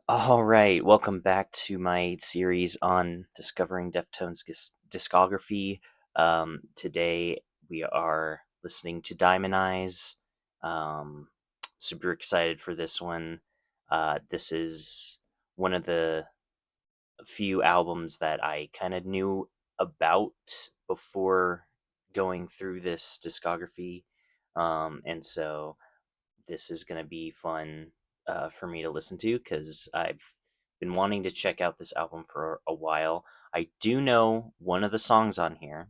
All right, welcome back to my series on discovering Deftones' discography. Today we are listening to Diamond Eyes. Um, Super excited for this one. This is one of the few albums that I kind of knew about before going through this discography. And so this is going to be fun for me to listen to because I've been wanting to check out this album for a while. I do know one of the songs on here.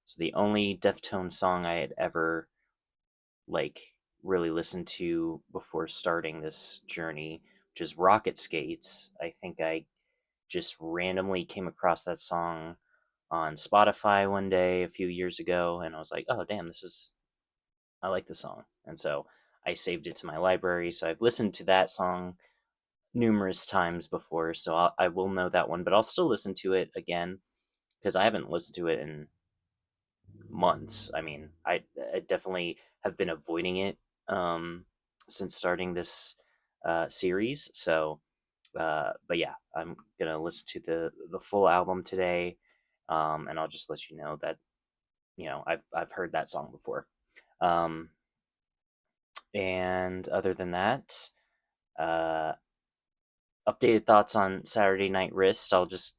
So the only Deftones song I had ever like really listened to before starting this journey, which is Rocket Skates. I think I just randomly came across that song on Spotify one day a few years ago, and I was like, "Oh, damn, I like the song." And so I saved it to my library. So I've listened to that song numerous times before, so I will know that one, but I'll still listen to it again because I haven't listened to it in months. I mean, I definitely have been avoiding it since starting this series. So, but yeah, I'm gonna listen to the full album today, and I'll just let you know that I've heard that song before. Um, and other than that, uh, updated thoughts on Saturday Night Wrist. I'll just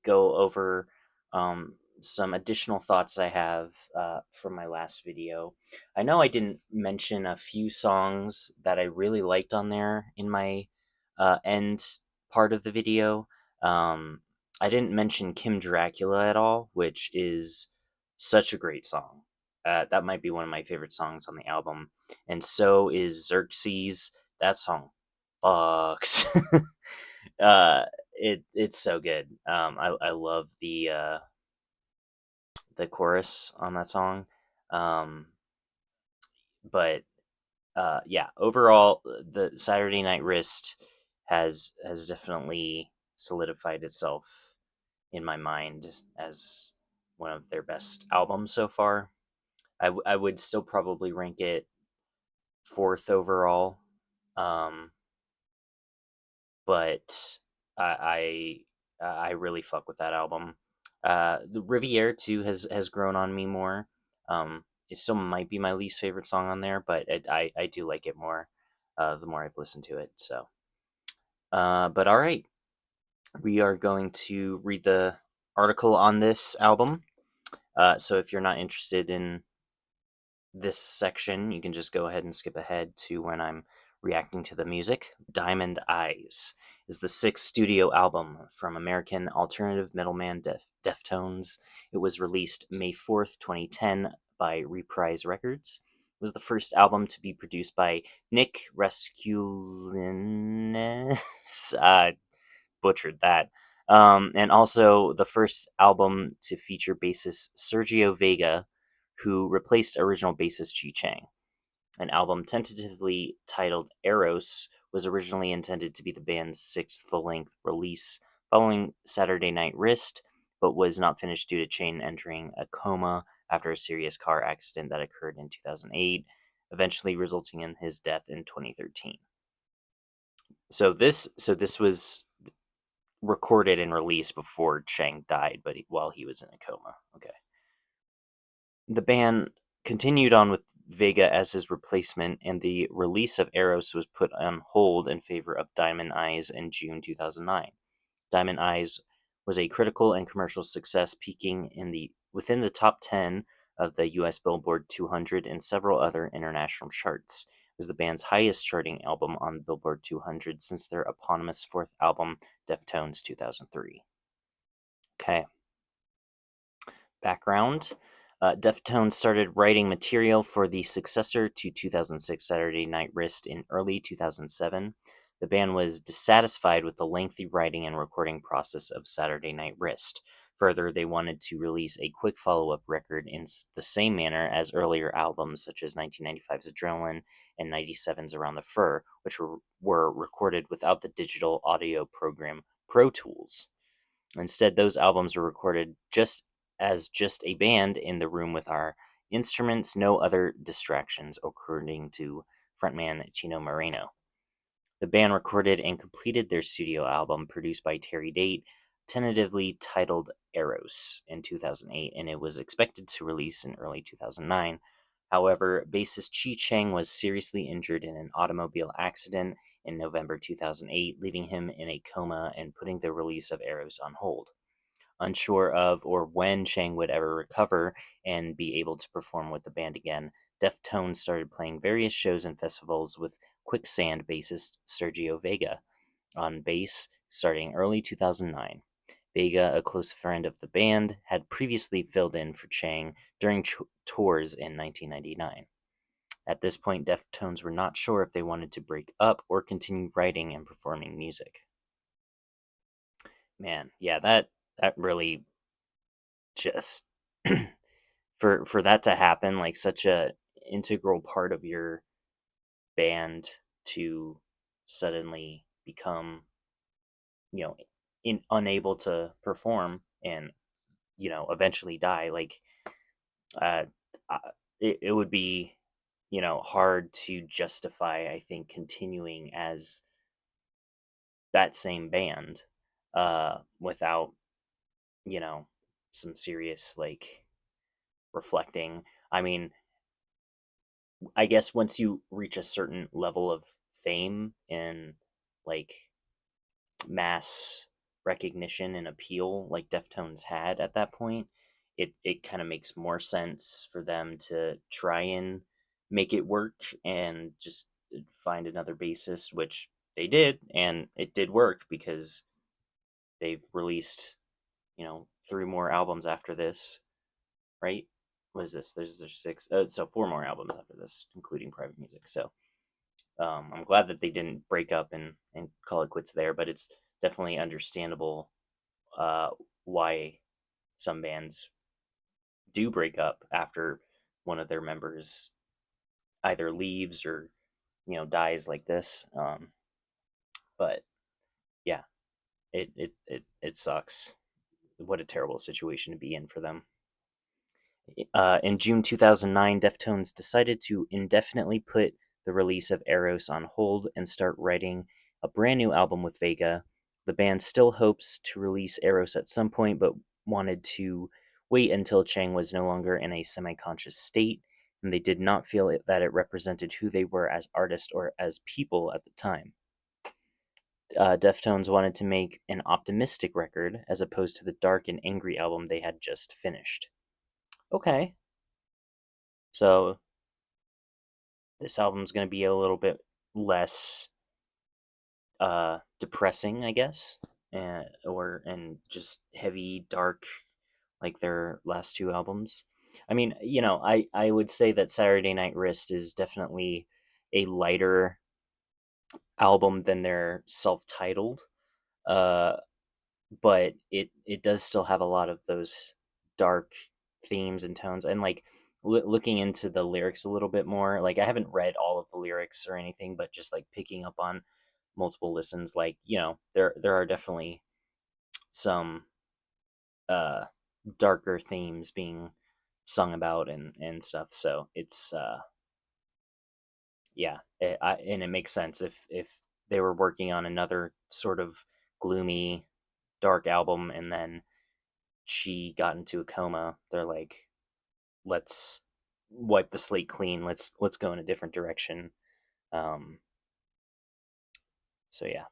go over um, some additional thoughts I have from my last video. I know I didn't mention a few songs that I really liked on there in my end part of the video. I didn't mention Kim Dracula at all, which is such a great song. That might be one of my favorite songs on the album. And so is Xerxes. That song fucks. It's so good. I love the chorus on that song. Um, but yeah, overall, the Saturday Night Wrist has definitely solidified itself in my mind as one of their best albums so far. I would still probably rank it fourth overall. Um, but I really fuck with that album. The Riviere too has grown on me more. It still might be my least favorite song on there, but I do like it more the more I've listened to it. So, but all right, we are going to read the article on this album. So if you're not interested in this section, you can just go ahead and skip ahead to when I'm reacting to the music. Diamond Eyes is the sixth studio album from American alternative metalman Deftones. It was released May 4th, 2010 by Reprise Records. It was the first album to be produced by Nick Resculiness. Butchered that. And also the first album to feature bassist Sergio Vega, who replaced original bassist Chi Chang. An album tentatively titled Eros was originally intended to be the band's sixth full length release following Saturday Night Wrist, but was not finished due to Chang entering a coma after a serious car accident that occurred in 2008, eventually resulting in his death in 2013. So this was recorded and released before Chang died, but while he was in a coma. Okay. The band continued on with Vega as his replacement, and the release of Eros was put on hold in favor of Diamond Eyes in June 2009. Diamond Eyes was a critical and commercial success, peaking within the top 10 of the US Billboard 200 and several other international charts. It was the band's highest charting album on the Billboard 200 since their eponymous fourth album, Deftones 2003. Okay. Background. Deftones started writing material for the successor to 2006 Saturday Night Wrist in early 2007. The band was dissatisfied with the lengthy writing and recording process of Saturday Night Wrist. Further, they wanted to release a quick follow up record in the same manner as earlier albums such as 1995's Adrenaline and 97's Around the Fur, which were recorded without the digital audio program Pro Tools. Instead, those albums were recorded just a band in the room with our instruments, no other distractions, according to frontman Chino Moreno. The band recorded and completed their studio album produced by Terry Date, tentatively titled Eros, in 2008, and it was expected to release in early 2009. However, bassist Chi Chang was seriously injured in an automobile accident in November 2008, leaving him in a coma and putting the release of Eros on hold. Unsure of or when Chang would ever recover and be able to perform with the band again, Deftones started playing various shows and festivals with Quicksand bassist Sergio Vega on bass starting early 2009. Vega, a close friend of the band, had previously filled in for Chang during tours in 1999. At this point, Deftones were not sure if they wanted to break up or continue writing and performing music. Man, yeah, that really just for that to happen, like such a integral part of your band to suddenly become, you know, unable to perform and, eventually die, like uh, uh, it would be, hard to justify, I think, continuing as that same band without, you know, some serious like reflecting. I mean, I guess once you reach a certain level of fame and like mass recognition and appeal like Deftones had at that point, it kind of makes more sense for them to try and make it work and just find another bassist, which they did, and it did work because they've released, three more albums after this, right? What is this? There's six, so four more albums after this, including private music. So I'm glad that they didn't break up and call it quits there, but it's definitely understandable uh, why some bands do break up after one of their members either leaves or dies like this. But yeah, it sucks. What a terrible situation to be in for them. In June 2009, Deftones decided to indefinitely put the release of Eros on hold and start writing a brand new album with Vega. The band still hopes to release Eros at some point, but wanted to wait until Chang was no longer in a semi conscious state, and they did not feel that it represented who they were as artists or as people at the time. Deftones wanted to make an optimistic record as opposed to the dark and angry album they had just finished. Okay, so this album's going to be a little bit less depressing, I guess, and just heavy, dark, like their last two albums. I mean, I would say that Saturday Night Wrist is definitely a lighter album than their self-titled, uh, but it does still have a lot of those dark themes and tones, and like looking into the lyrics a little bit more, like I haven't read all of the lyrics or anything, but just like picking up on multiple listens, like there are definitely some uh darker themes being sung about and stuff, so it's yeah, and it makes sense if they were working on another sort of gloomy dark album and then she got into a coma. They're like, let's wipe the slate clean. Let's go in a different direction. Um, so yeah,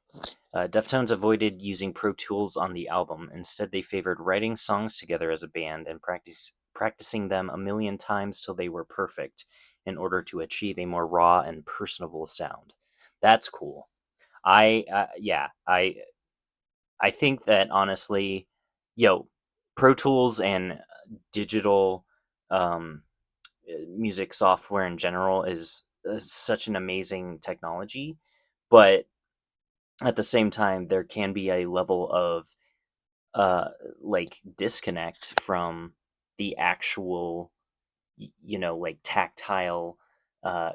Deftones avoided using Pro Tools on the album. Instead, they favored writing songs together as a band and practicing them a million times till they were perfect in order to achieve a more raw and personable sound. That's cool. Yeah, I think that honestly, yo, Pro Tools and digital um, music software in general is such an amazing technology, but at the same time, there can be a level of uh, like disconnect from the actual, like tactile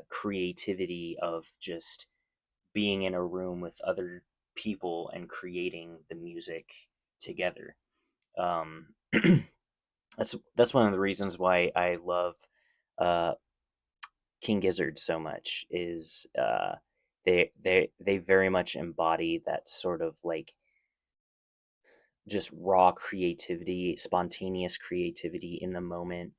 creativity of just being in a room with other people and creating the music together. Um, that's one of the reasons why I love uh, King Gizzard so much. Is they very much embody that sort of like just raw creativity, spontaneous creativity in the moment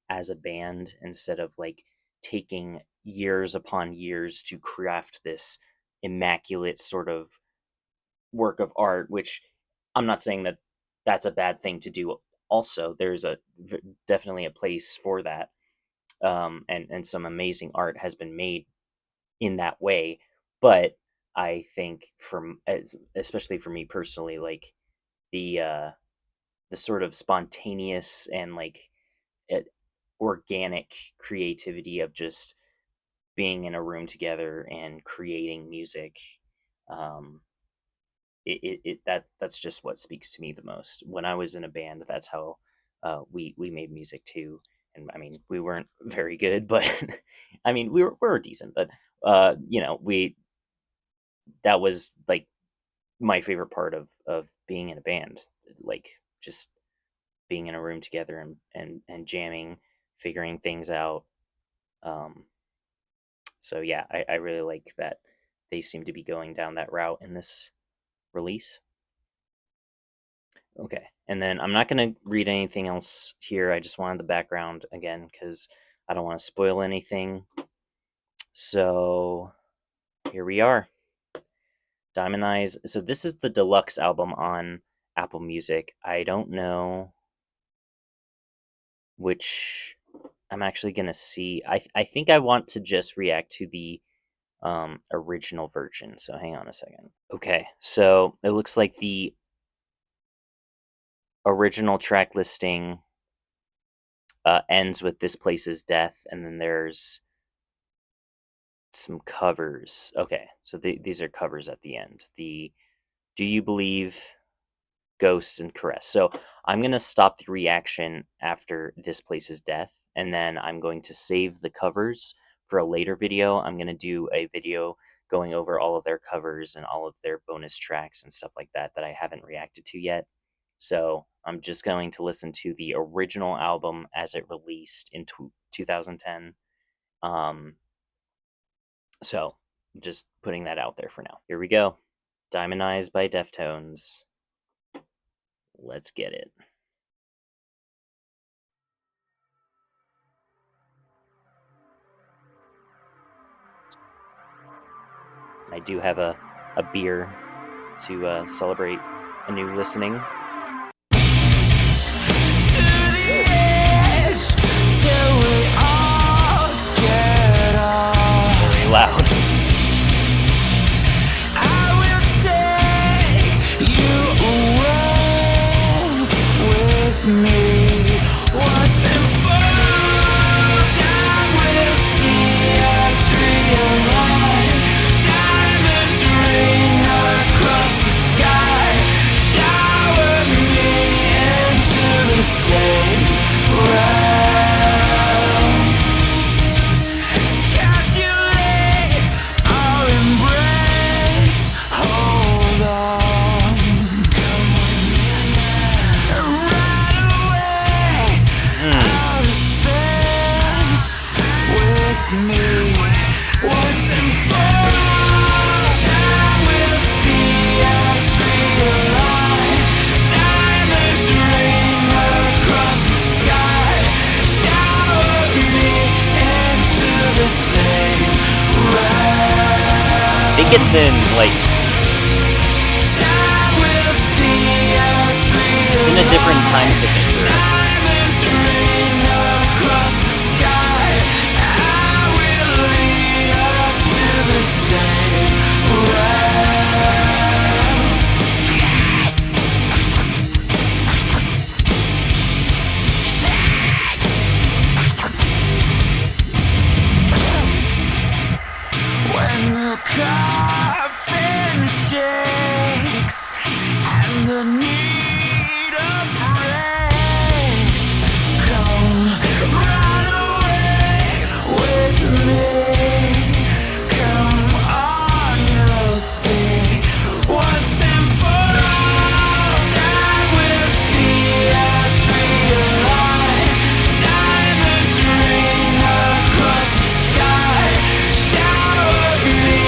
as a band, instead of like taking years upon years to craft this immaculate sort of work of art, which I'm not saying that that's a bad thing to do. Also, there's definitely a place for that, and some amazing art has been made in that way. But I think, especially for me personally, like the uh, the sort of spontaneous and like uh, organic creativity of just being in a room together and creating music, um, that's just what speaks to me the most. When I was in a band, that's how we made music too. And I mean, we weren't very good, but I mean, we were decent. But we that was like my favorite part of being in a band, like just being in a room together and jamming, figuring things out. Um, so yeah, I really like that they seem to be going down that route in this release. Okay, and then I'm not going to read anything else here. I just wanted the background again because I don't want to spoil anything. So here we are, Diamond Eyes. So this is the deluxe album on Apple Music. I don't know which I'm actually going to see. I think I want to just react to the original version. So hang on a second. Okay, so it looks like the original track listing ends with "This Place Is Death," and then there's some covers. Okay, so these are covers at the end. The "Do You Believe," "Ghosts," and "Caress." So I'm gonna stop the reaction after "This Place Is Death," and then I'm going to save the covers for a later video. I'm gonna do a video going over all of their covers and all of their bonus tracks and stuff like that that I haven't reacted to yet. So I'm just going to listen to the original album as it released in 2010. So just putting that out there for now. Here we go. Diamond Eyes by Deftones. Let's get it. I do have a beer to celebrate a new listening. Very loud. I think it's in like it's in a different time signature. When the coffin shakes and the need of rest, come run away with me. Come on, you'll see. Once and for all, time will see us realign. Diamonds ring across the sky. Shower me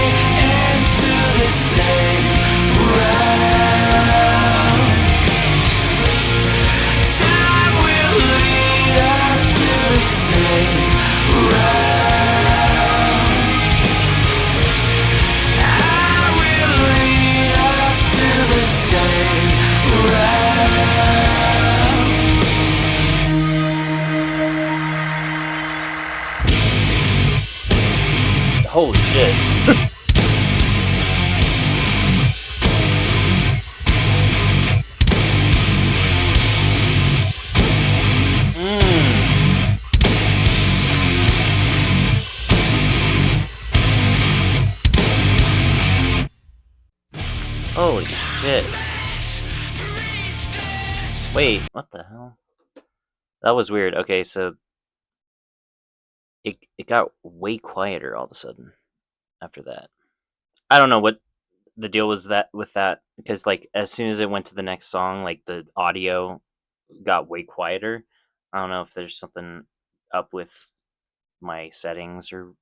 shit. Wait, what the hell? That was weird. Okay, so it got way quieter all of a sudden after that. I don't know what the deal was that with that, because like as soon as it went to the next song, like the audio got way quieter. I don't know if there's something up with my settings or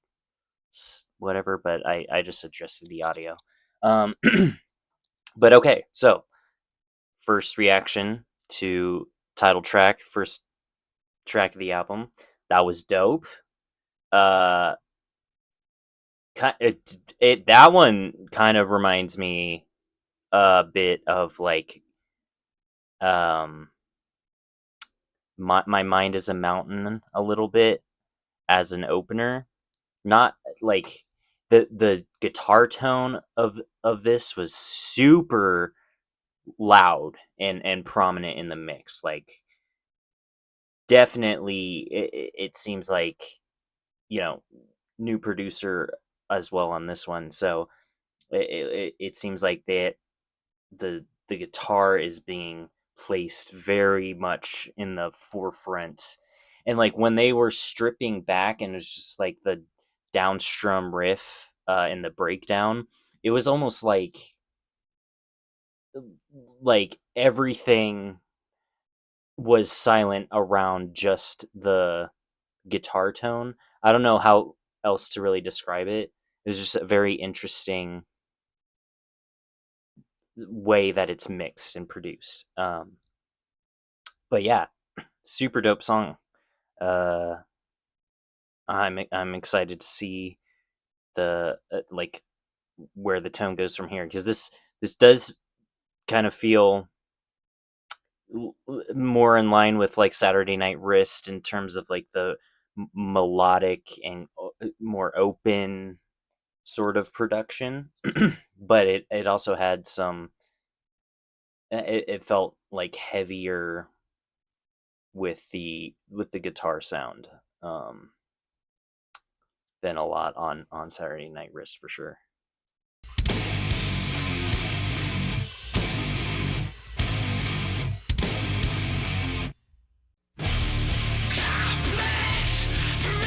whatever, but I just adjusted the audio. Um, but okay, so first reaction to title track, first track of the album, that was dope. Uh, that one kind of reminds me a bit of like um my mind is a mountain a little bit as an opener. Not like the guitar tone of this was super loud and prominent in the mix. Like definitely it seems like, you know, new producer as well on this one. So it seems like that the guitar is being placed very much in the forefront. And like when they were stripping back and it was just like the downstrum riff in the breakdown, it was almost like everything was silent around just the guitar tone. I don't know how else to really describe it. It was just a very interesting way that it's mixed and produced. But yeah, super dope song. Uh, I'm excited to see the like where the tone goes from here, because this does kind of feel more in line with like Saturday Night Wrist in terms of like the melodic and more open sort of production. But it also had some, it felt like heavier with the guitar sound, um, than a lot on Saturday Night Wrist for sure.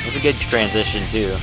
It was a good transition too.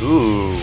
Ooh.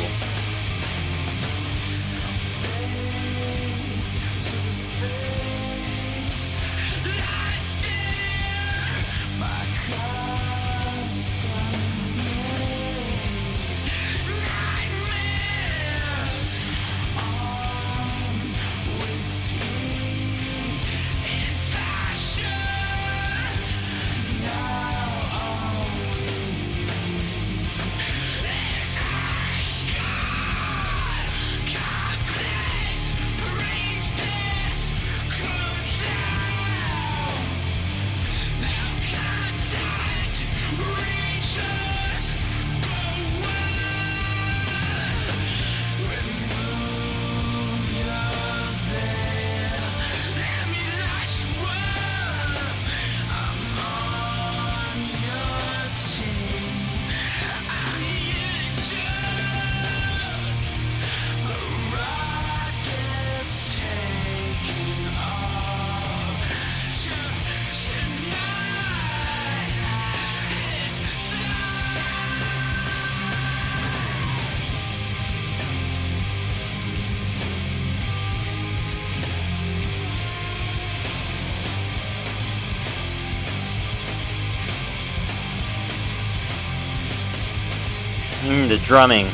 The drumming.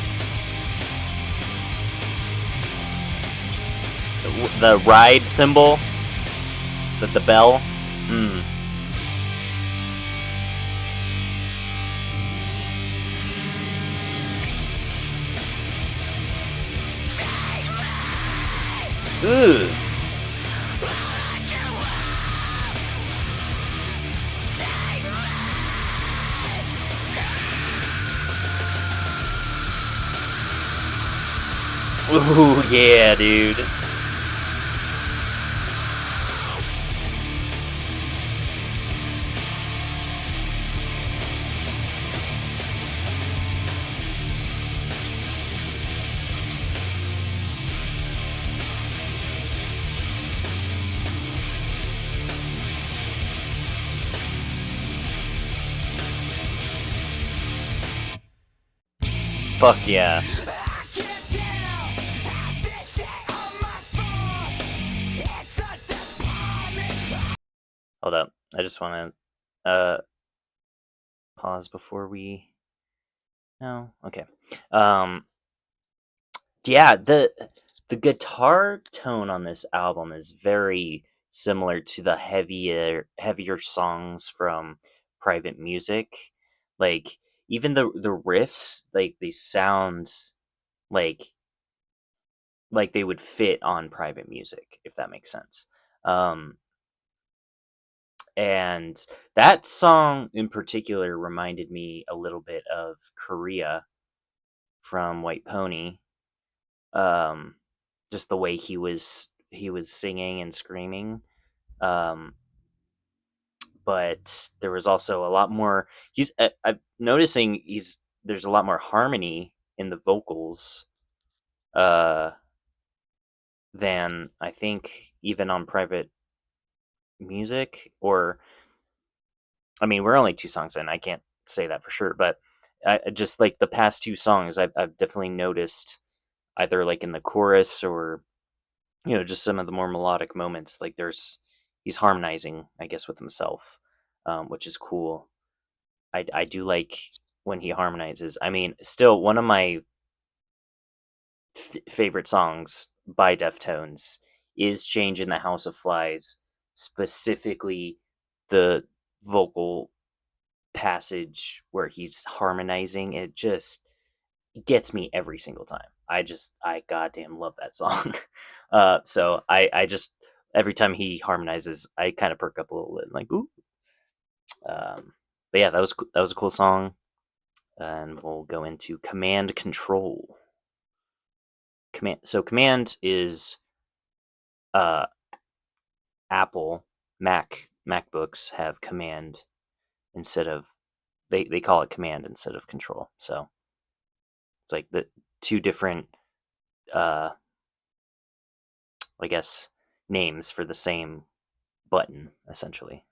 The ride cymbal. The bell. Ooh. Ooh, yeah, dude. Fuck yeah. Hold up. I just want to pause before we... No? Okay. Yeah, the guitar tone on this album is very similar to the heavier songs from Private Music. Like, even the riffs, like, they sound like they would fit on Private Music, if that makes sense. And that song in particular reminded me a little bit of Korea from White Pony. Just the way he was singing and screaming. But there was also a lot more. I'm noticing there's a lot more harmony in the vocals than I think even on Private Music. Or, I mean, we're only 2 songs in. I can't say that for sure, but just like the past 2 songs, I've definitely noticed either like in the chorus or just some of the more melodic moments. Like he's harmonizing, I guess, with himself, which is cool. I do like when he harmonizes. I mean, still one of my favorite songs by Deftones is "Change in the House of Flies," specifically the vocal passage where he's harmonizing. It just gets me every single time. I goddamn love that song. So I just, every time he harmonizes, I kind of perk up a little bit, like, ooh. But yeah, that was a cool song, and we'll go into Command Control. Command is uh Apple MacBooks have Command instead of, they call it Command instead of Control. So it's like the 2 different I guess names for the same button, essentially.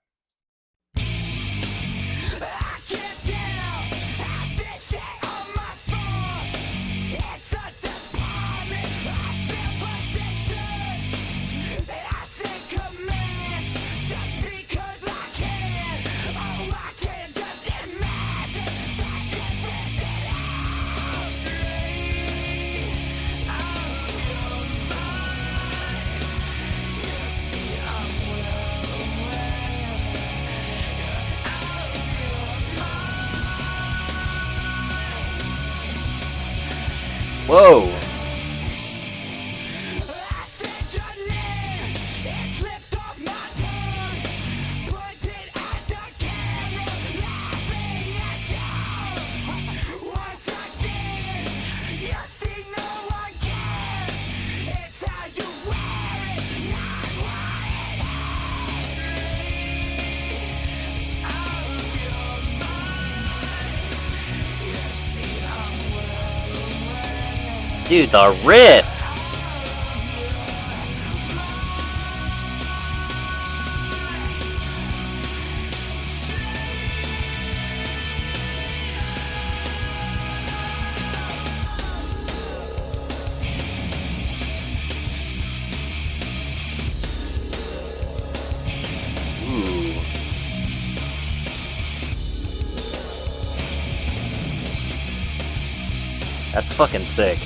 Whoa! Dude, the riff! Ooh. That's fucking sick.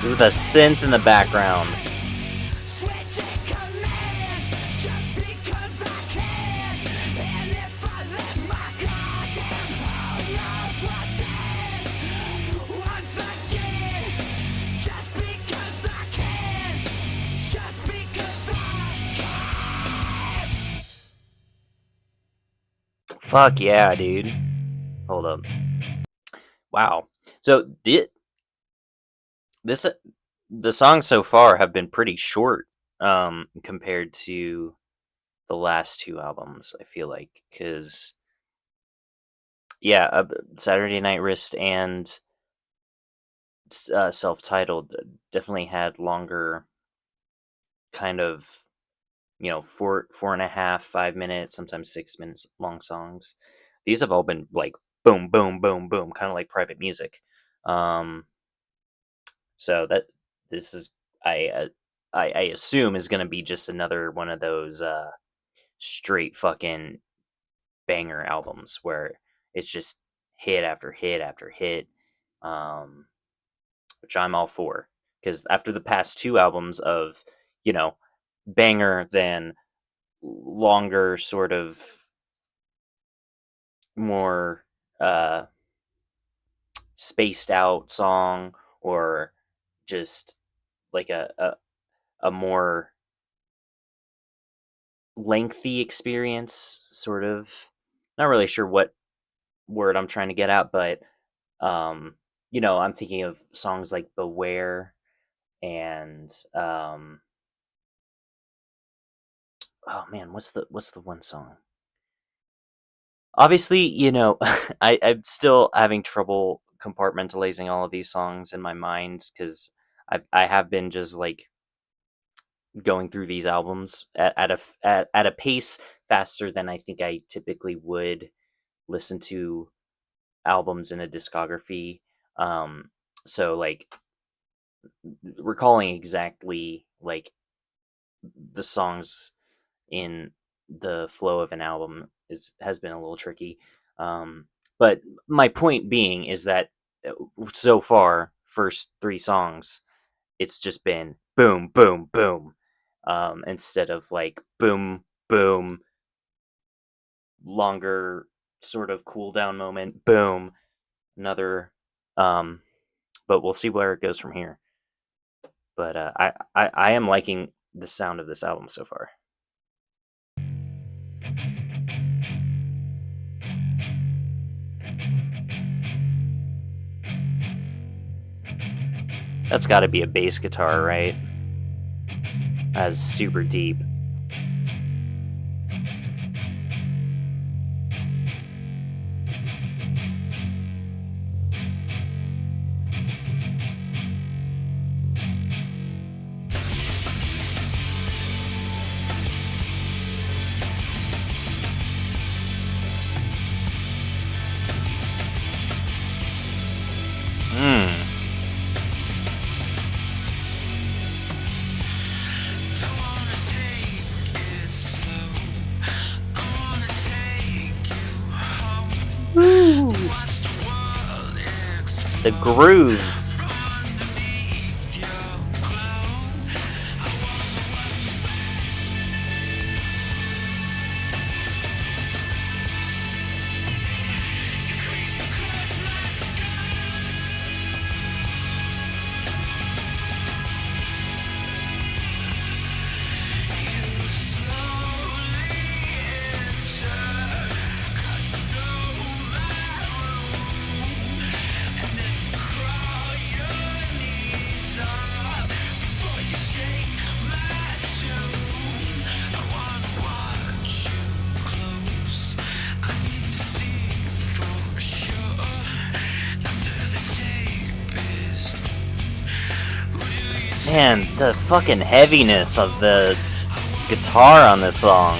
With a synth in the background. Fuck yeah, dude. Hold up. Wow. So the songs so far have been pretty short compared to the last two albums, I feel like, cuz yeah, Saturday Night Wrist and self-titled definitely had longer kind of, you know, 4.5, 5 minutes, sometimes 6 minutes long songs. These have all been like boom, boom, boom, boom, kind of like private music. Um, so that this is I uh, I assume is going to be just another one of those straight fucking banger albums where it's just hit after hit after hit, um, which I'm all for. Because after the past two albums of, you know, banger than longer, sort of more uh, spaced out song, or just like a more lengthy experience, sort of. Not really sure what word I'm trying to get at, but um, you know, I'm thinking of songs like Beware and oh man, what's the one song? Obviously, you know, I'm still having trouble compartmentalizing all of these songs in my mind because I have been just like going through these albums at a pace faster than I think I typically would listen to albums in a discography. Um, so like recalling exactly like the songs in the flow of an album has been a little tricky. Um, but my point being is that so far, first three songs, it's just been boom, boom, boom, instead of like boom, boom, longer sort of cool down moment, boom, another. Um, but we'll see where it goes from here. But I am liking the sound of this album so far. That's got to be a bass guitar, right? That's super deep. Hmm. Woo. The groove. Man, the fucking heaviness of the guitar on this song.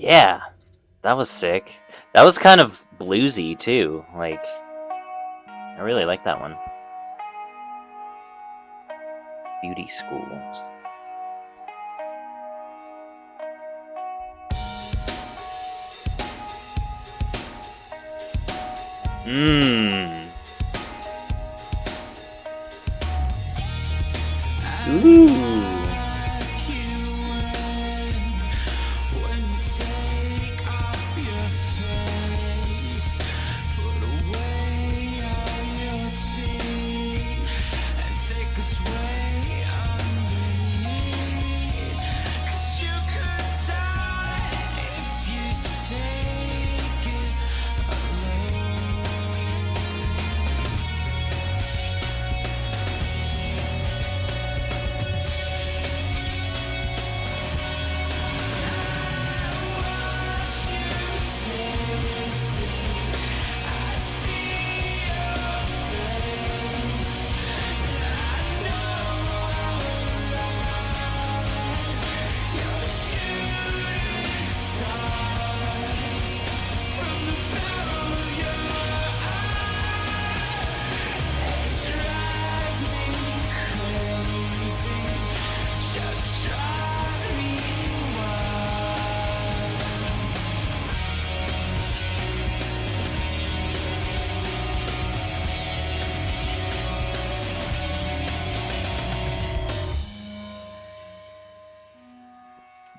Yeah, that was sick. That was kind of bluesy too. Like, I really like that one. Beauty School. Mmm. Ooh.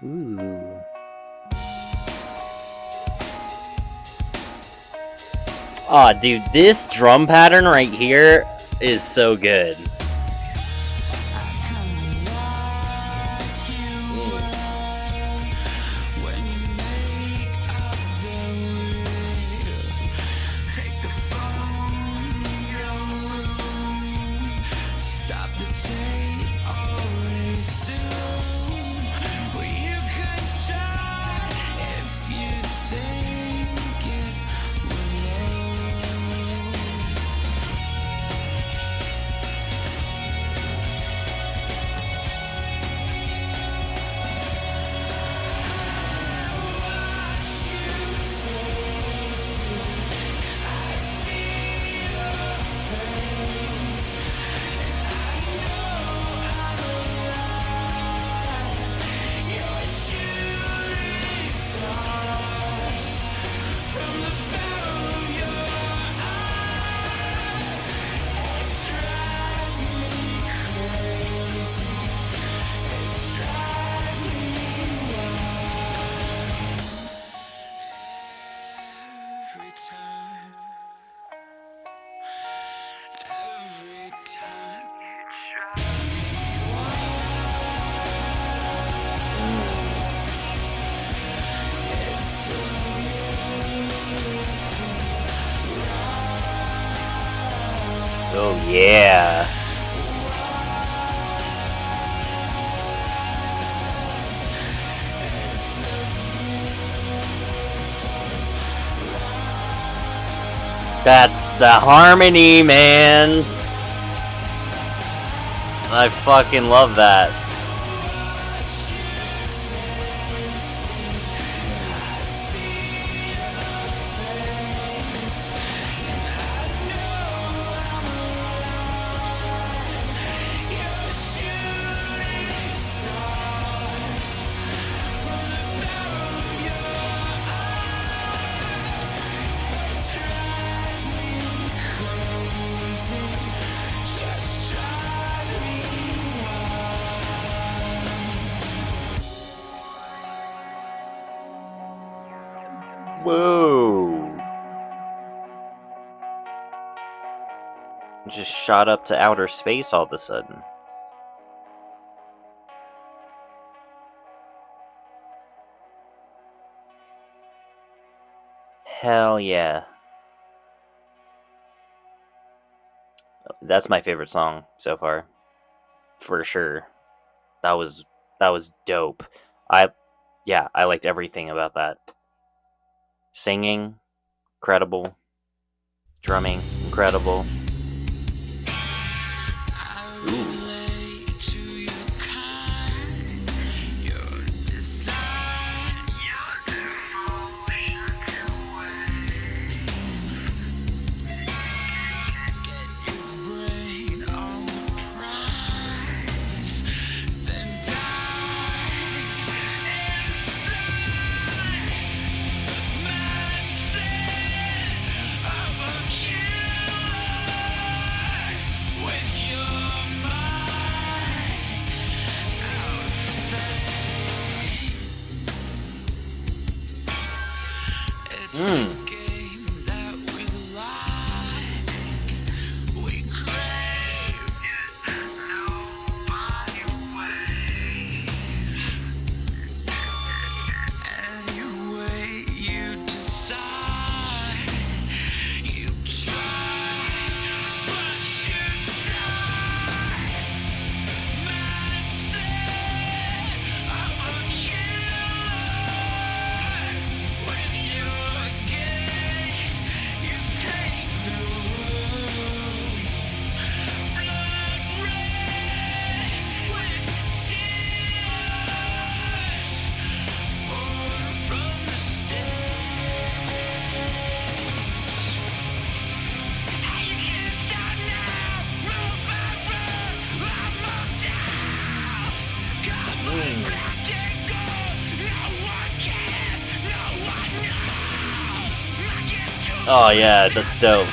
Ooh. Aw, dude, this drum pattern right here is so good. Yeah. That's the harmony, man. I fucking love that. Whoa. Just shot up to outer space all of a sudden. Hell yeah. That's my favorite song so far. For sure. That was dope. I liked everything about that. Singing, incredible. Drumming, incredible. Ooh. Oh yeah, that's dope.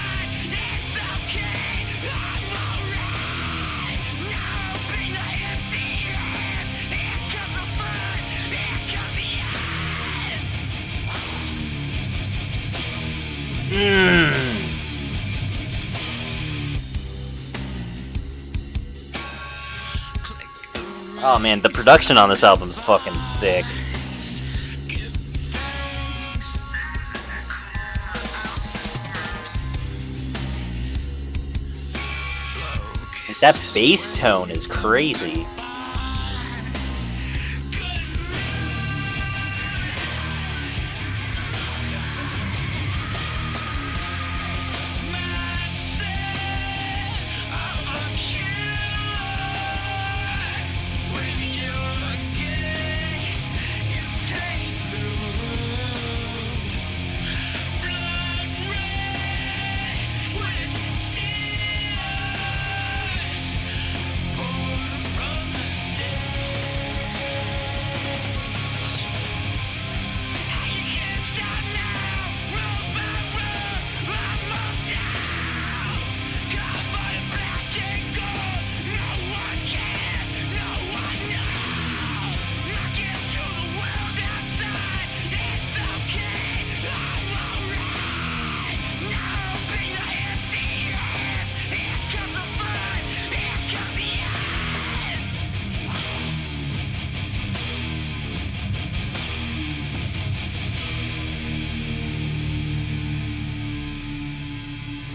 Oh man, the production on this album is fucking sick. That bass tone is crazy.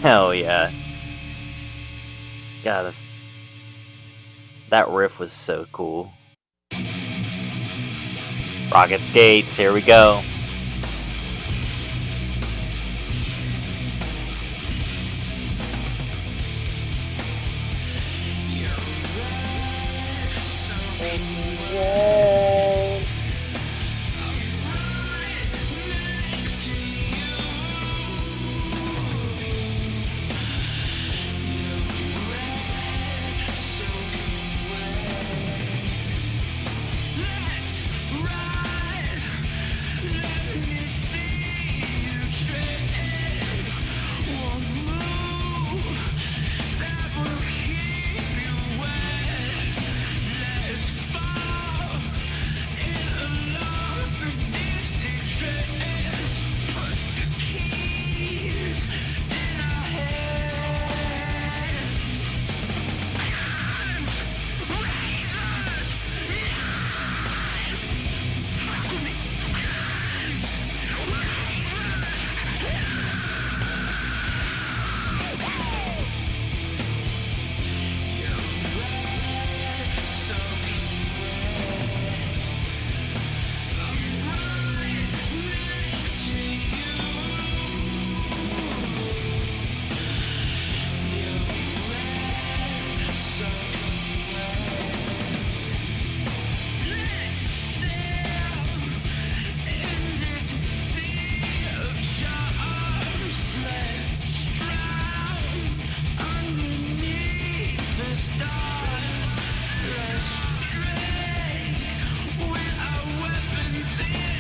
Hell yeah. God, that riff was so cool. Rocket skates, here we go.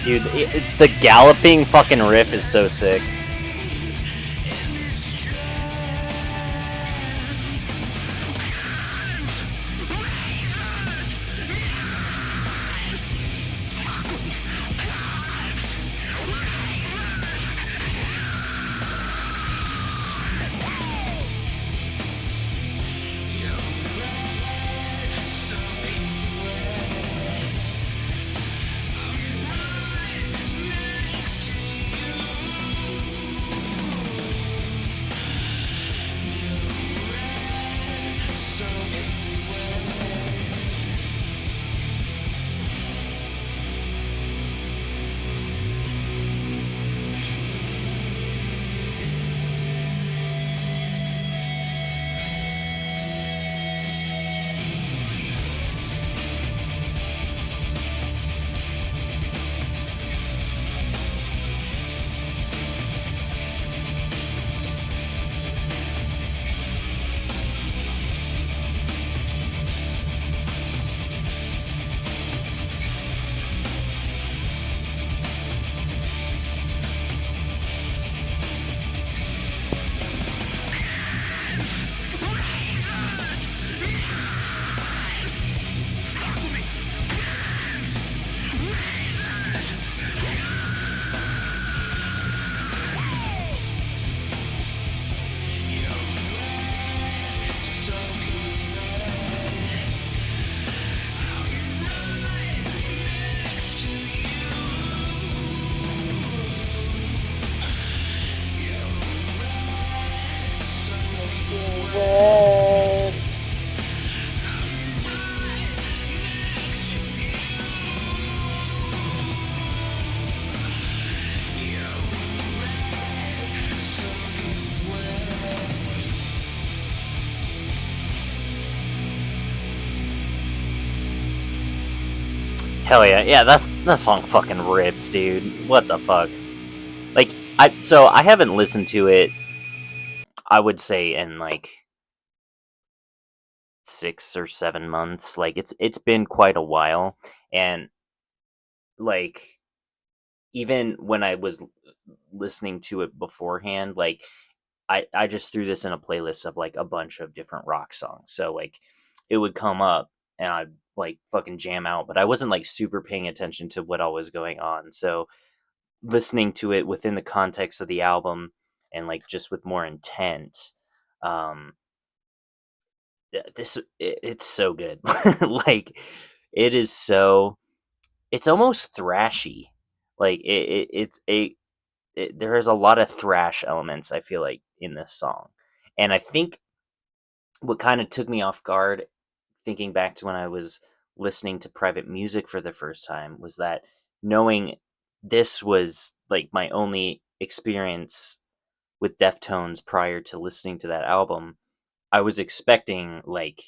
Dude, the galloping fucking riff is so sick. Hell yeah, yeah, that song fucking rips, dude. What the fuck? Like, I haven't listened to it, I would say, in like 6 or 7 months. Like, it's been quite a while, and like, even when I was listening to it beforehand, like, I just threw this in a playlist of like a bunch of different rock songs. So like, it would come up and I'd like fucking jam out, but I wasn't like super paying attention to what all was going on. So listening to it within the context of the album and like just with more intent, um it's so good. Like, it is so, it's almost thrashy. Like, there is a lot of thrash elements, I feel like, in this song. And I think what kind of took me off guard, thinking back to when I was listening to private music for the first time, was that knowing this was like my only experience with Deftones prior to listening to that album, I was expecting like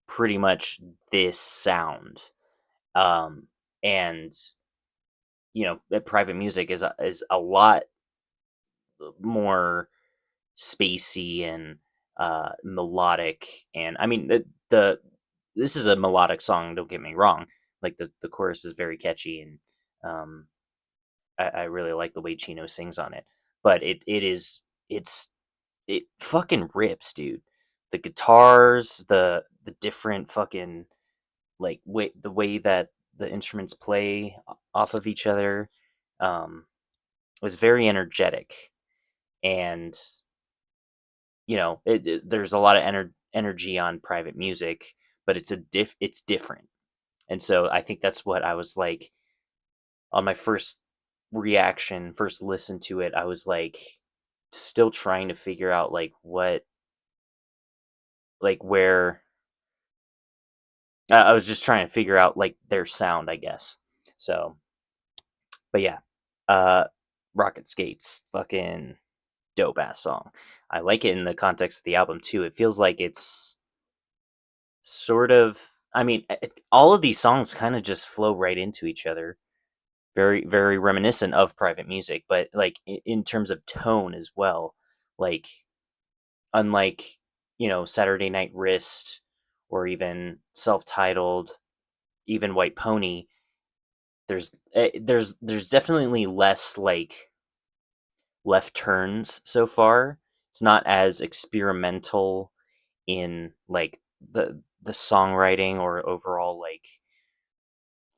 pretty much this sound. And private music is a lot more spacey and melodic, and I mean the this is a melodic song. Don't get me wrong. Like the chorus is very catchy, and I really like the way Chino sings on it. But it fucking rips, dude. The guitars, the different fucking like the way that the instruments play off of each other, um, was very energetic, and there's a lot of energy on private music, but it's different. And so I think that's what I was like on my first listen to it. I was like still trying to figure out like what like where I was just trying to figure out like their sound, I guess. So, but yeah, uh, Rocket Skates, fucking dope ass song. I like it in the context of the album too. It feels like it's sort of, I mean, all of these songs kind of just flow right into each other. Very, very reminiscent of private music, but like in terms of tone as well. Like, unlike, Saturday Night Wrist or even Self Titled, even White Pony, there's definitely less like left turns so far. It's not as experimental in like the songwriting or overall like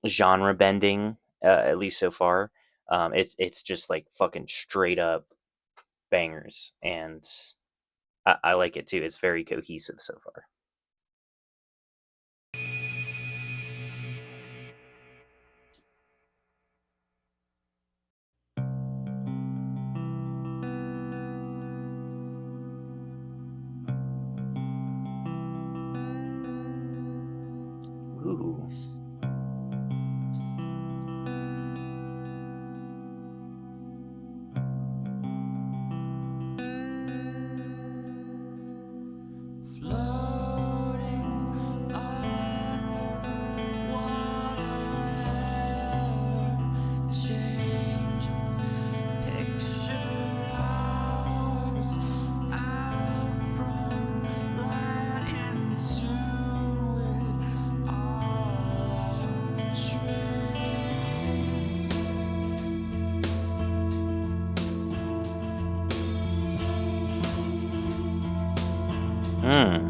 genre bending, at least so far. It's just like fucking straight up bangers, and I like it too. It's very cohesive so far. Ooh. Hmm.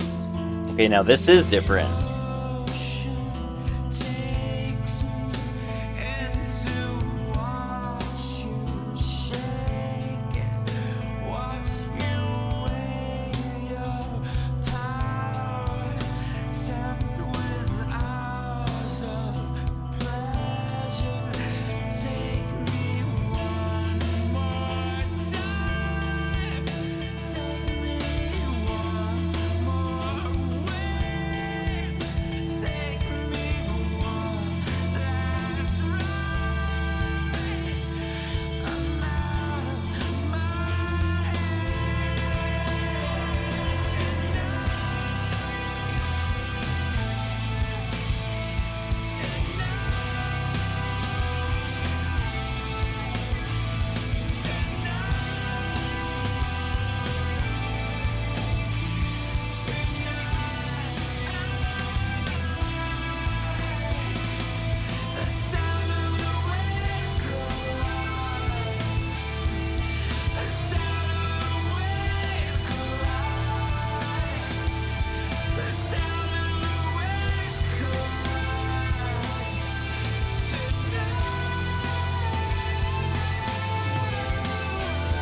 Okay, now this is different.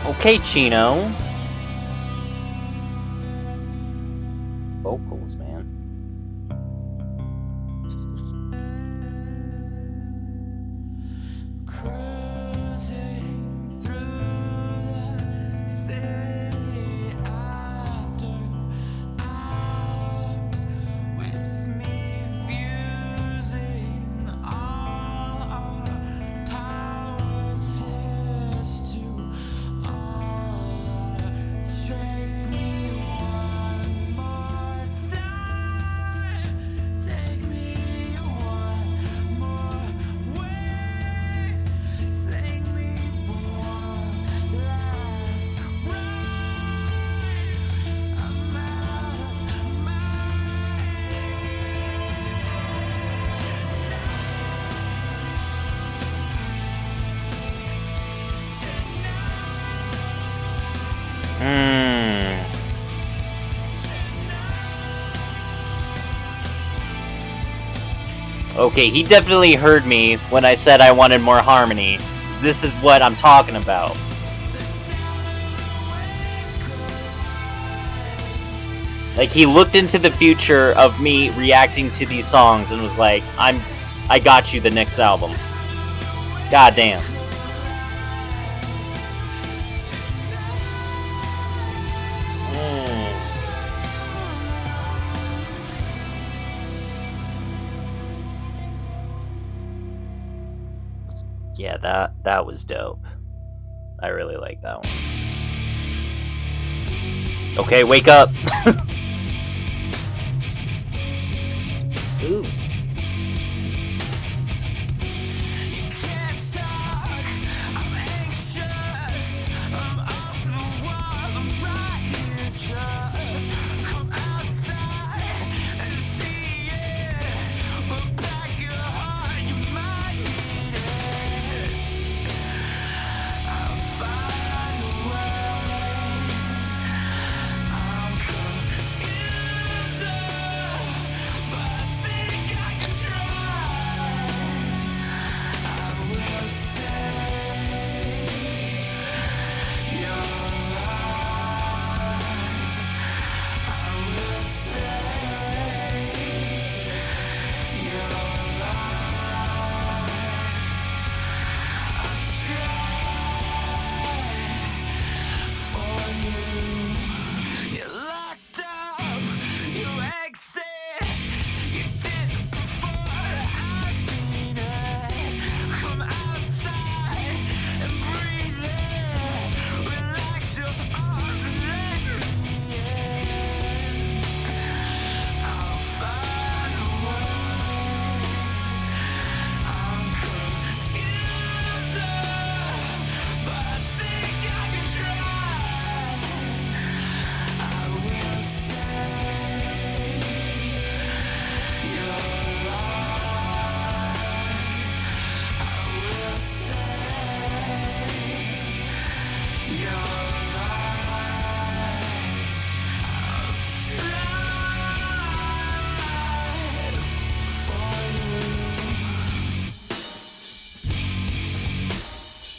Okay, Chino. Vocals, man. Okay, he definitely heard me when I said I wanted more harmony. This is what I'm talking about. Like, he looked into the future of me reacting to these songs and was like, I got you the next album. God damn. Yeah, that was dope. I really like that one. Okay, wake up. Ooh.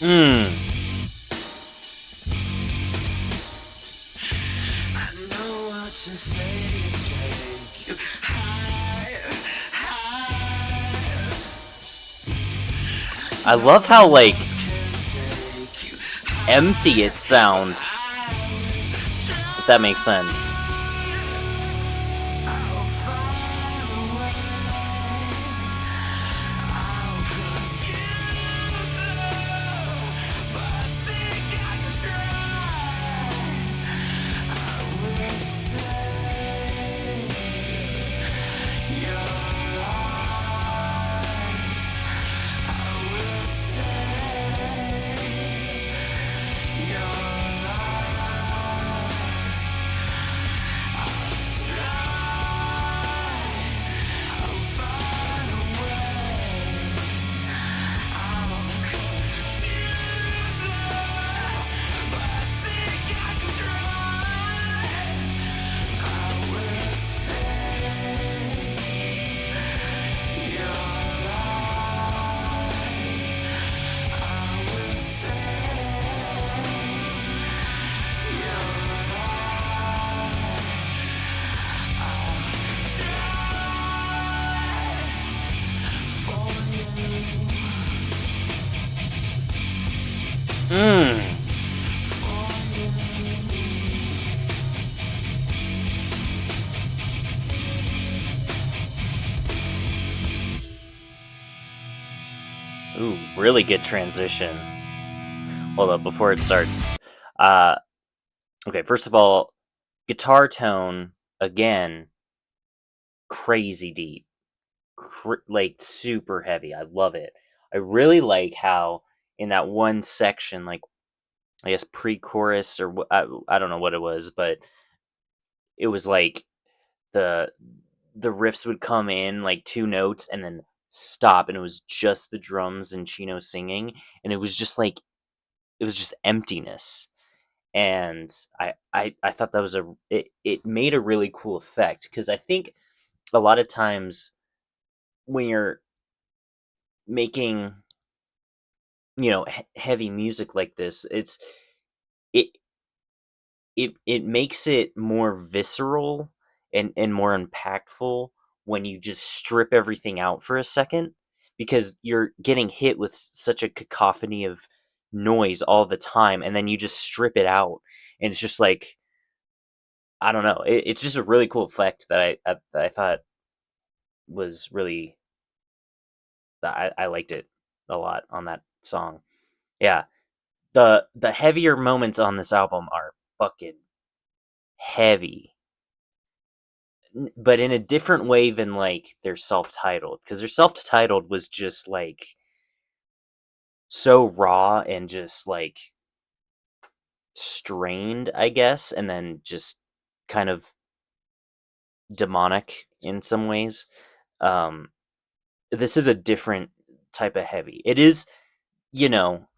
Hmm. I love how, like, empty it sounds. If that makes sense. Hmm. Ooh, really good transition. Hold up, before it starts. Uh, okay, first of all, guitar tone, again, crazy deep. Like, super heavy. I love it. I really like how, in that one section, like, I guess pre-chorus, or I don't know what it was, but it was like the the riffs would come in like two notes and then stop, and it was just the drums and Chino singing, and it was just like, it was just emptiness. And I thought that was it made a really cool effect, because I think a lot of times when you're making, heavy music like this, it it makes it more visceral and more impactful when you just strip everything out for a second, because you're getting hit with such a cacophony of noise all the time, and then you just strip it out, and it's just like, I don't know, it's just a really cool effect that I thought was really, that I liked it a lot on that song. Yeah, the heavier moments on this album are fucking heavy, but in a different way than like their self-titled, because their self-titled was just like so raw and just like strained, I guess, and then just kind of demonic in some ways. Um, this is a different type of heavy. It is,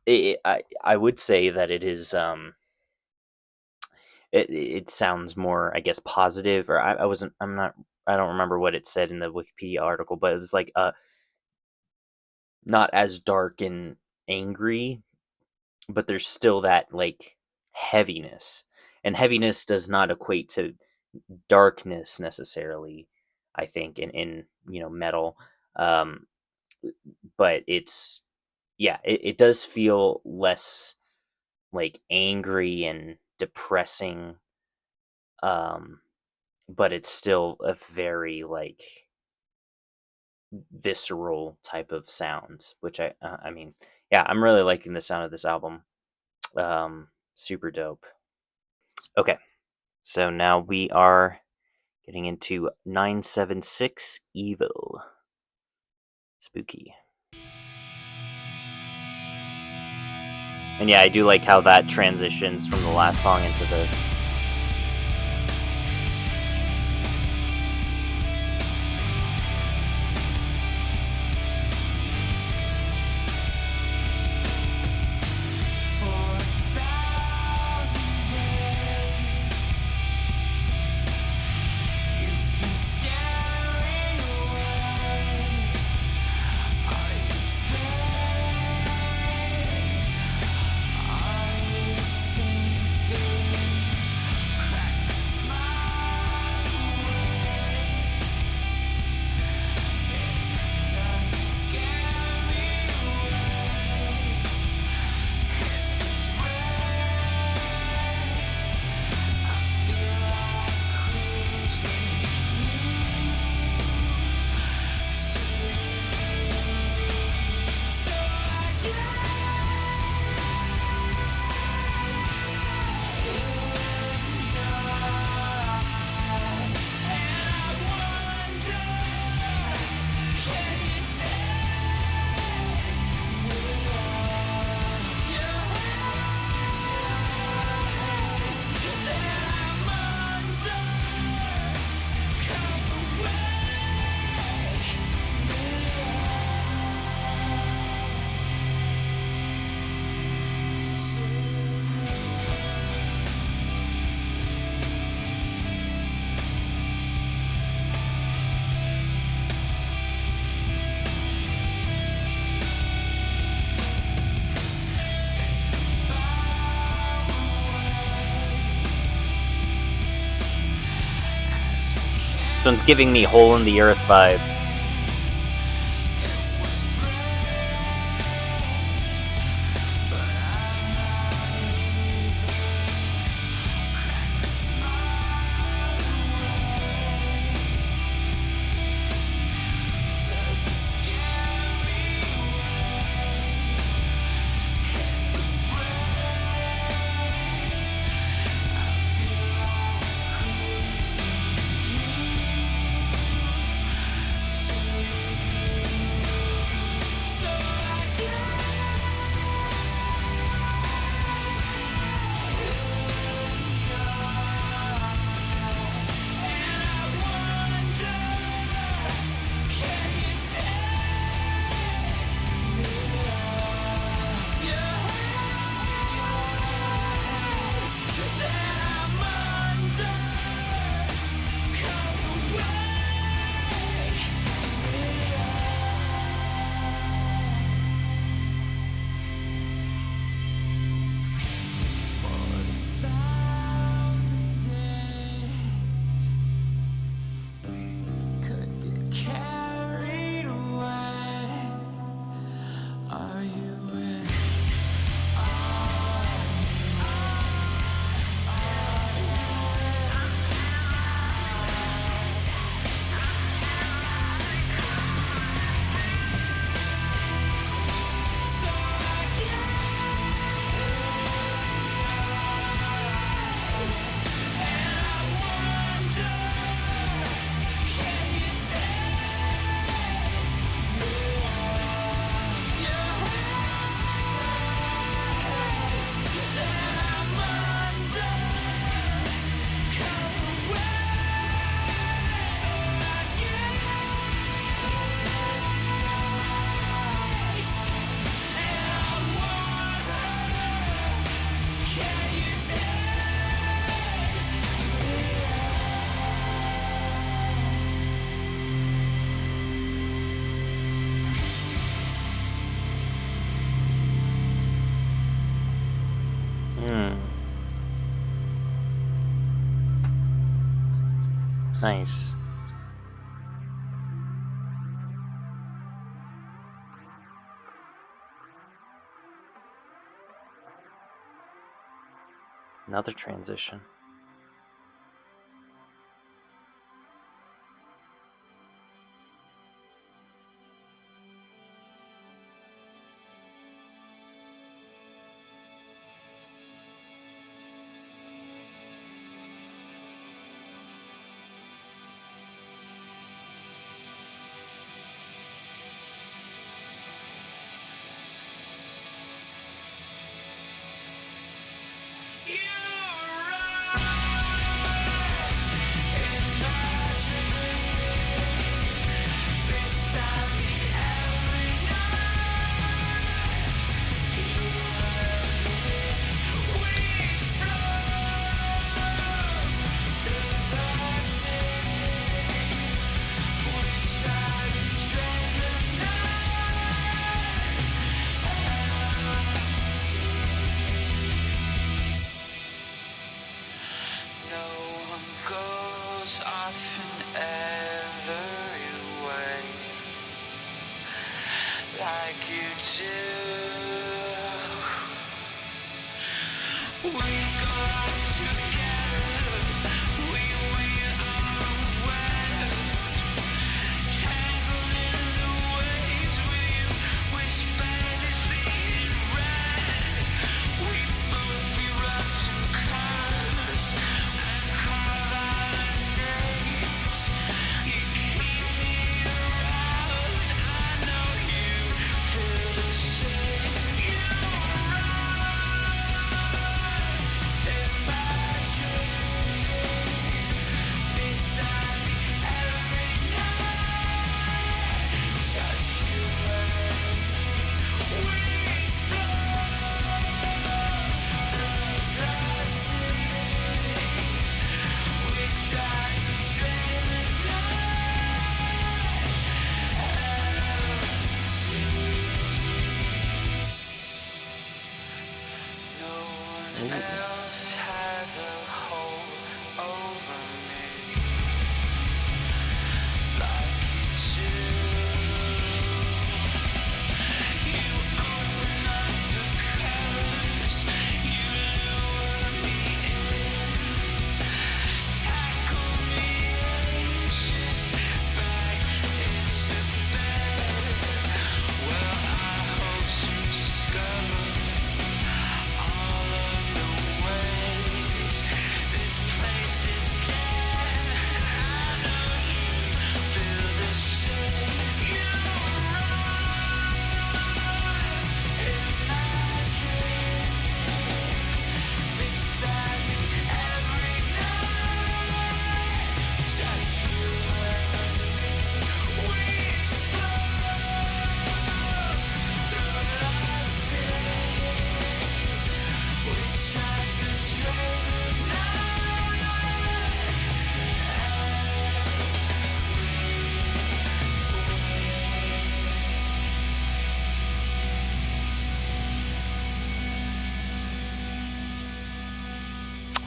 I would say that it is. It sounds more, I guess, positive, or I wasn't. I'm not. I don't remember what it said in the Wikipedia article, but it was like not as dark and angry, but there's still that like heaviness. And heaviness does not equate to darkness necessarily, I think, in metal. Um, but it's, yeah, it does feel less like angry and depressing. Um, but it's still a very like visceral type of sound, which I mean, yeah, I'm really liking the sound of this album. Super dope. Okay, so now we are getting into 976 Evil. Spooky. And yeah, I do like how that transitions from the last song into this. So it's giving me Hole in the Earth vibes. Nice. Another transition.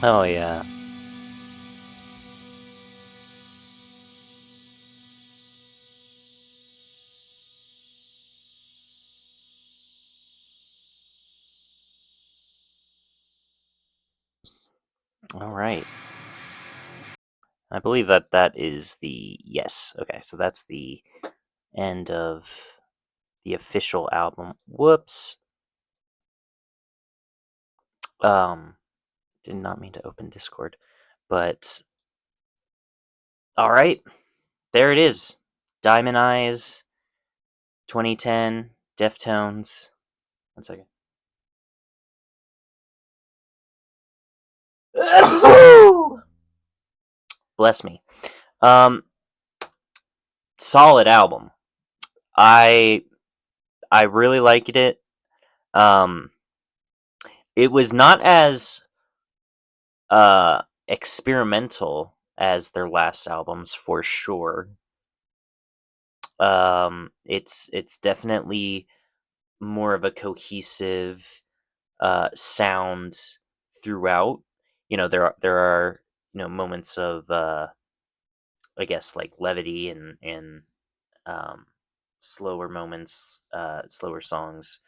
Oh, yeah. All right. I believe that that is the yes. Okay, so that's the end of the official album. Whoops. Did not mean to open Discord, but all right, there it is. Diamond Eyes, 2010, Deftones. One second. Bless me. Um, Solid album. I I really liked it. Um, it was not as experimental as their last albums for sure. It's definitely more of a cohesive sound throughout. There are moments of I guess, like levity and um, slower moments, slower songs.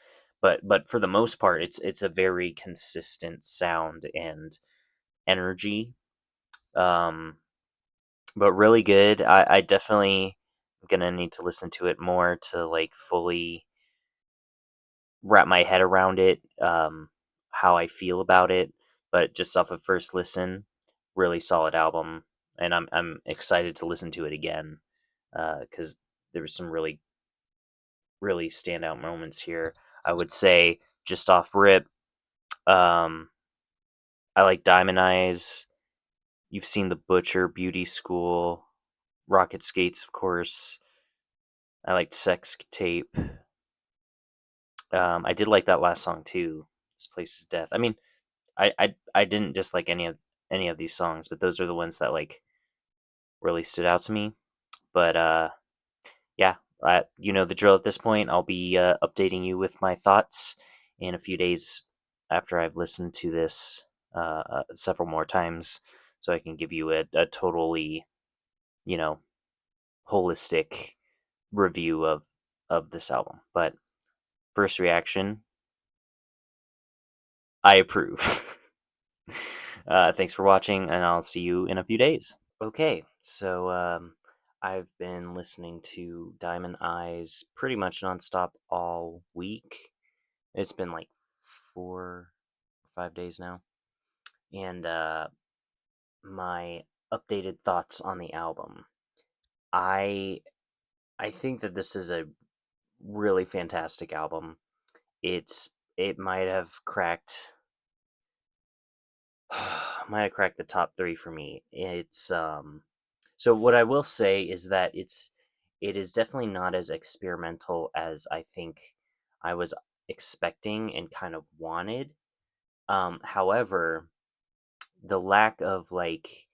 But for the most part, it's a very consistent sound and energy. Um, but really good. I definitely gonna need to listen to it more to like fully wrap my head around it, how I feel about it. But just off of first listen, really solid album, and I'm excited to listen to it again because there was some really standout moments here. I would say just off rip, um, I like Diamond Eyes. You've seen The Butcher, Beauty School, Rocket Skates, of course. I liked Sex Tape. I did like that last song too. This Place Is Death. I mean, I didn't dislike any of these songs, but those are the ones that like really stood out to me. But yeah, you know the drill at this point. I'll be updating you with my thoughts in a few days after I've listened to this several more times, so I can give you a totally, you know, holistic review of this album. But first reaction, I approve. Thanks for watching, and I'll see you in a few days. Okay, so I've been listening to Diamond Eyes pretty much nonstop all week. It's been like 4 or 5 days now, and my updated thoughts on the album. I I think that this is a really fantastic album. It might have cracked might have cracked the top three for me. It's so what I will say is that it is definitely not as experimental as I think I was expecting and kind of wanted. However, the lack of like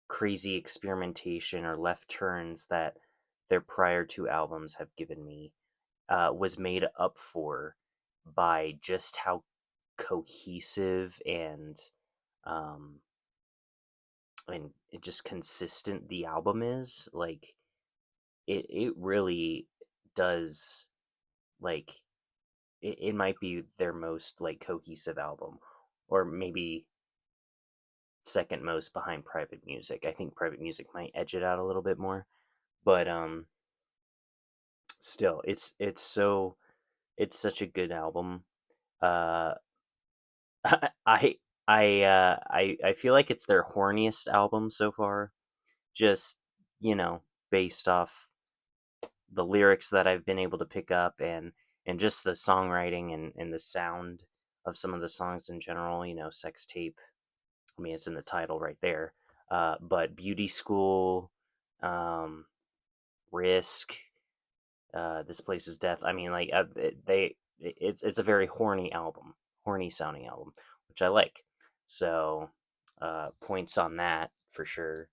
crazy experimentation or left turns that their prior two albums have given me was made up for by just how cohesive um, and just consistent the album is. Like it really does like it might be their most like cohesive album, or maybe second most behind Private Music. I think Private Music might edge it out a little bit more, but still it's such a good album. uh I I feel like it's their horniest album so far, just, you know, based off the lyrics that I've been able to pick up, and just the songwriting and the sound of some of the songs in general. You know, Sex Tape. I mean, it's in the title right there. But Beauty School, um, Risk, This Place Is Death. I mean, like it's a very horny album, horny sounding album, which I like. So points on that for sure.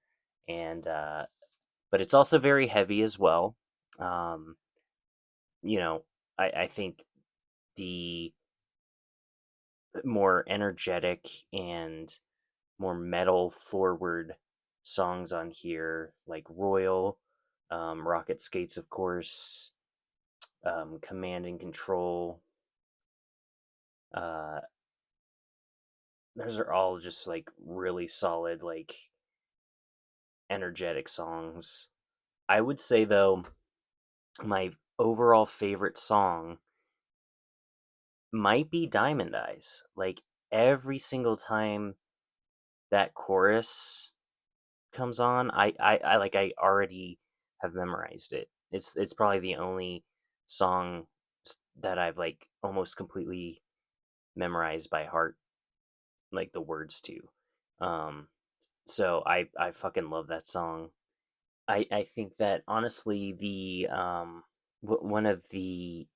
And but it's also very heavy as well. Um, you know, I think the more energetic and more metal forward songs on here, like Royal, Rocket Skates, of course, Command and Control. Uh, those are all just like really solid, like energetic songs. I would say though, my overall favorite song might be Diamond Eyes. Like every single time that chorus comes on, I like I already have memorized it. It's probably the only song that I've like almost completely memorized by heart, like the words to. Um, so I fucking love that song. I think that honestly the one of the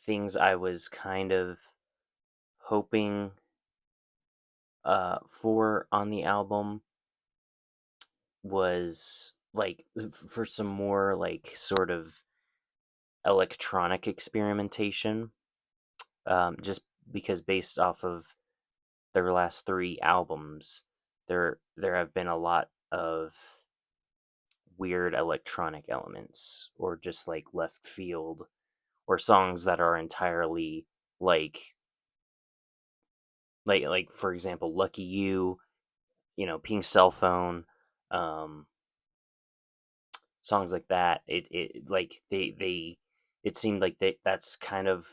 things I was kind of hoping for on the album was like for some more like sort of electronic experimentation, just because based off of their last three albums, there have been a lot of weird electronic elements or just like left field or songs that are entirely like like for example Lucky You, Pink Cell Phone, um songs like that. It like they it seemed like that's kind of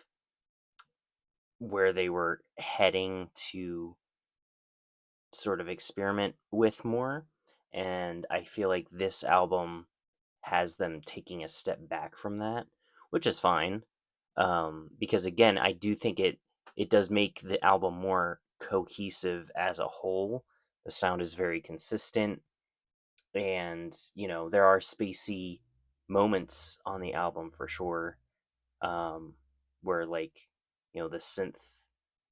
where they were heading to sort of experiment with more, and I feel like this album has them taking a step back from that, which is fine. Because again, I do think it does make the album more cohesive as a whole. The sound is very consistent, and there are spacey moments on the album for sure, um, where like the synth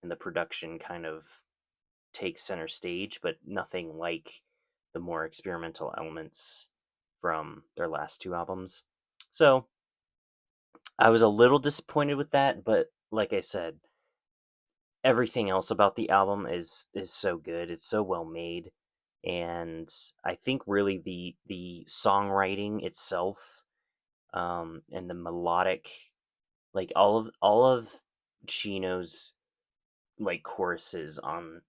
and the production kind of take center stage, but nothing like the more experimental elements from their last two albums. So I was a little disappointed with that, but like I said, everything else about the album is so good. It's so well made, and I think really the songwriting itself, and the melodic, like all of Chino's like choruses on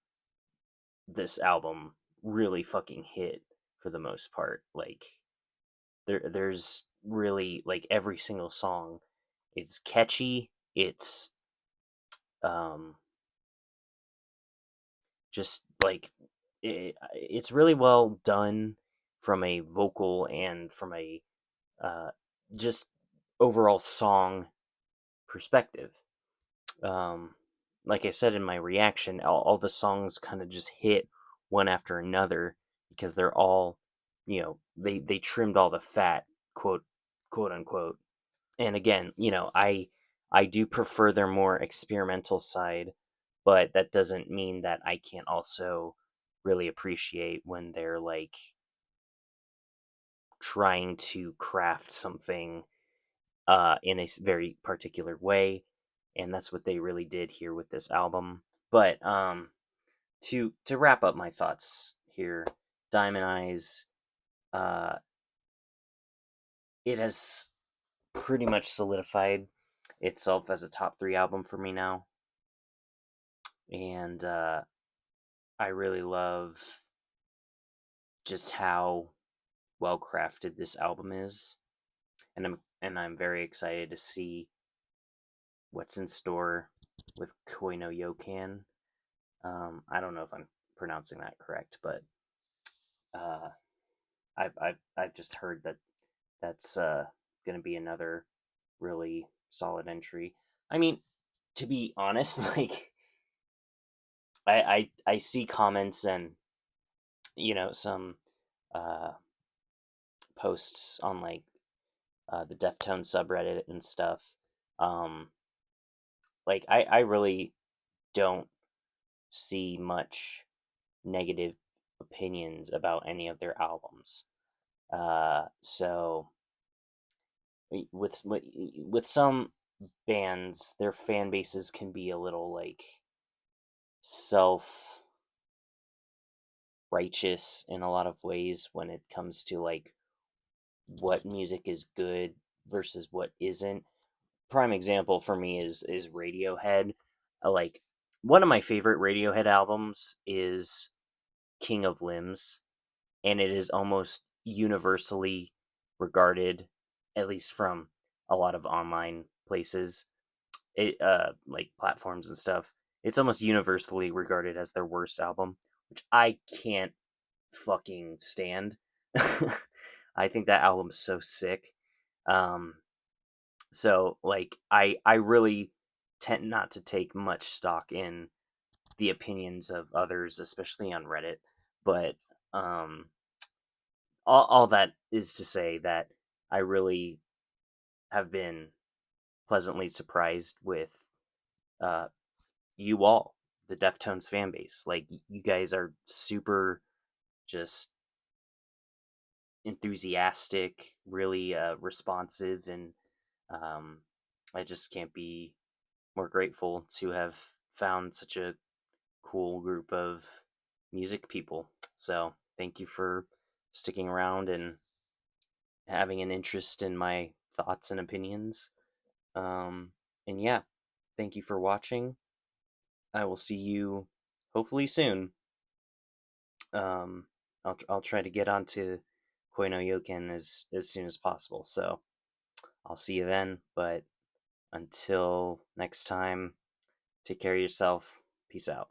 this album really fucking hit for the most part. Like there's really like every single song is catchy. It's um just like it's really well done from a vocal and from a uh just overall song perspective. Um like I said in my reaction, all the songs kind of just hit one after another because they're all, they trimmed all the fat, quote unquote. And again, I do prefer their more experimental side, but that doesn't mean that I can't also really appreciate when they're like trying to craft something in a very particular way, and that's what they really did here with this album. But to wrap up my thoughts here, Diamond Eyes, uh, it has pretty much solidified itself as a top three album for me now, and I really love just how well crafted this album is, and I'm very excited to see what's in store with Koi No Yokan. I don't know if I'm pronouncing that correct, but uh, I've just heard that that's going to be another really solid entry. I mean, to be honest, like I see comments and some uh, posts on like the Deftones subreddit and stuff. Um, like I really don't see much negative opinions about any of their albums. So with some bands, their fan bases can be a little like self righteous in a lot of ways when it comes to like what music is good versus what isn't. Prime example for me is Radiohead. Like one of my favorite Radiohead albums is King of Limbs, and it is almost universally regarded, at least from a lot of online places, like platforms and stuff. It's almost universally regarded as their worst album, which I can't fucking stand. I think that album's so sick. Um, so like I really tend not to take much stock in the opinions of others, especially on Reddit. But um, all that is to say that I really have been pleasantly surprised with uh, you all, the Deftones fan base. Like you guys are super just enthusiastic, really responsive, and um, I just can't be more grateful to have found such a cool group of music people. So thank you for sticking around and having an interest in my thoughts and opinions. And yeah, thank you for watching. I will see you hopefully soon. Um, I'll try to get onto Koi No Yokan as soon as possible. So I'll see you then. But until next time, take care of yourself. Peace out.